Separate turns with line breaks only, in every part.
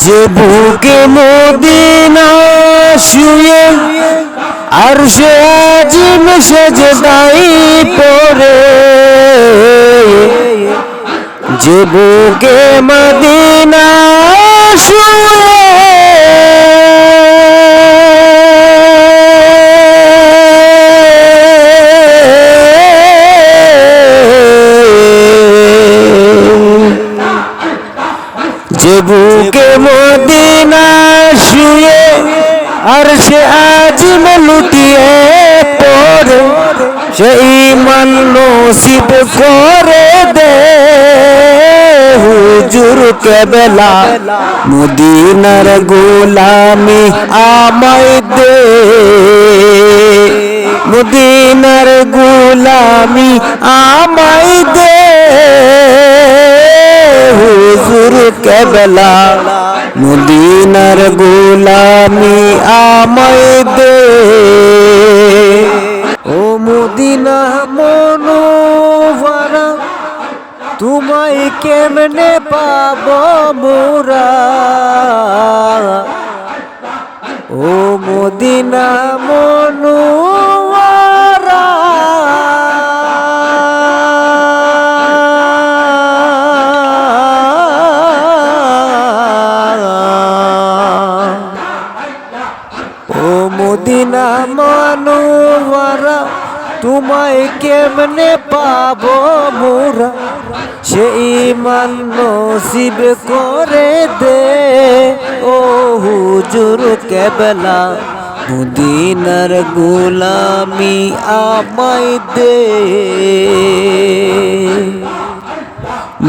যে বুকে মদিনা শুয়ে আরশে আজিম সেজদাই পড়ে, যে বুকে মদিনা শুয়ে যে বুকে মদিনা শুয়ে আরশে আজিম লুটিয়ে পড়ে, সেই মান নসিব করে দে হুজুর কেবলা। মদিনার গোলামি আমায় দে, মদিনার গোলামি আমায় দে হুজুর কেবলা। মদিনার গোলামি আমায় দে। ও মদিনা মনোহরা, তোমায় কেমনে পাব মোরা। ও মদিনা মনোহরা, ও মদিনা মনোহরা, তোমায় কেমনে পাবো মোরা। সেই মান নসিব করে দে ও হুজুর কেবলা। মদিনার গোলামি আমায় দে,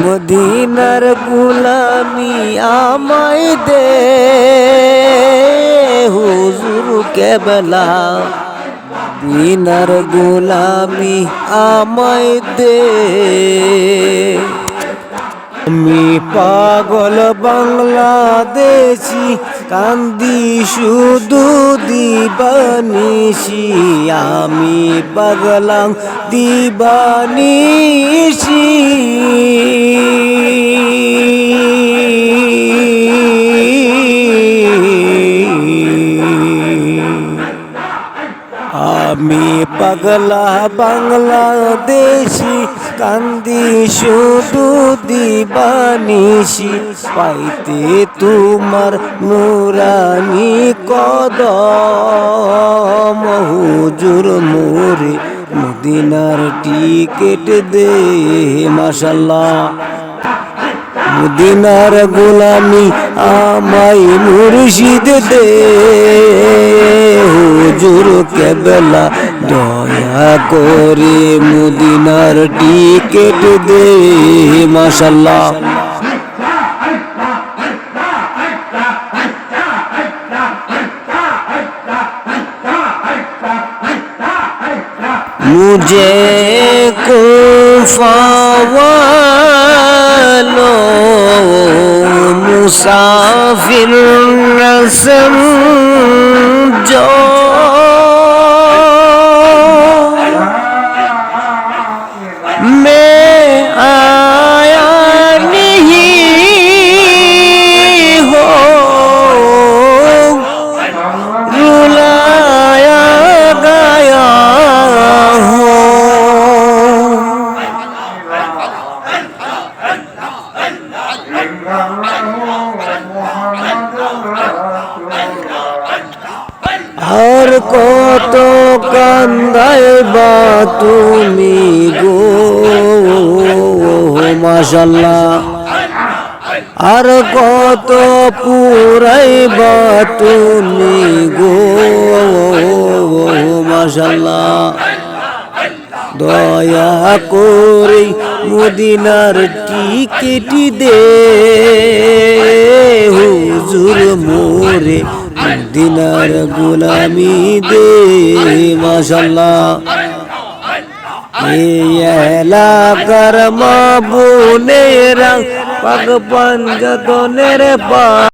মদিনার গোলামি আমায় দে হুজুর কেবলা। মদিনার গোলামি আমায় দে। আমি পাগল বাংলাদেশি, কান্দি শুধু দিবানিশি। আমি পাগলাম দিবানিশি, আমি পাগলা বাংলাদেশি, কান্দি শুধু দিবানিশি। পাইতে তোমার নুরানি কদম হুজুর মোরে মদিনার টিকেট দে। মাশাআল্লাহ, মদিনার গোলামি আমায় মুর্শিদ দে হুজুর কেবলা। দয়া করে মদিনার টিকেট দে। মাশাআল্লাহ, मुझे कुफा वालों मुसाफिर न समझो, मैं आया नहीं हो रुलाया गया हो। আর কত কান্দাইবা তুমি গো। মাশাআল্লাহ, আর কত পুরাইবা তুমি গো। মাশাআল্লাহ, দয়া করে মদিনার টিকিট দে হুজুর মোরে মদিনার গোলামি দে। মাশাআল্লাহ, এই এলাকার মা বোনেরা পাক পাঞ্জাতনের পা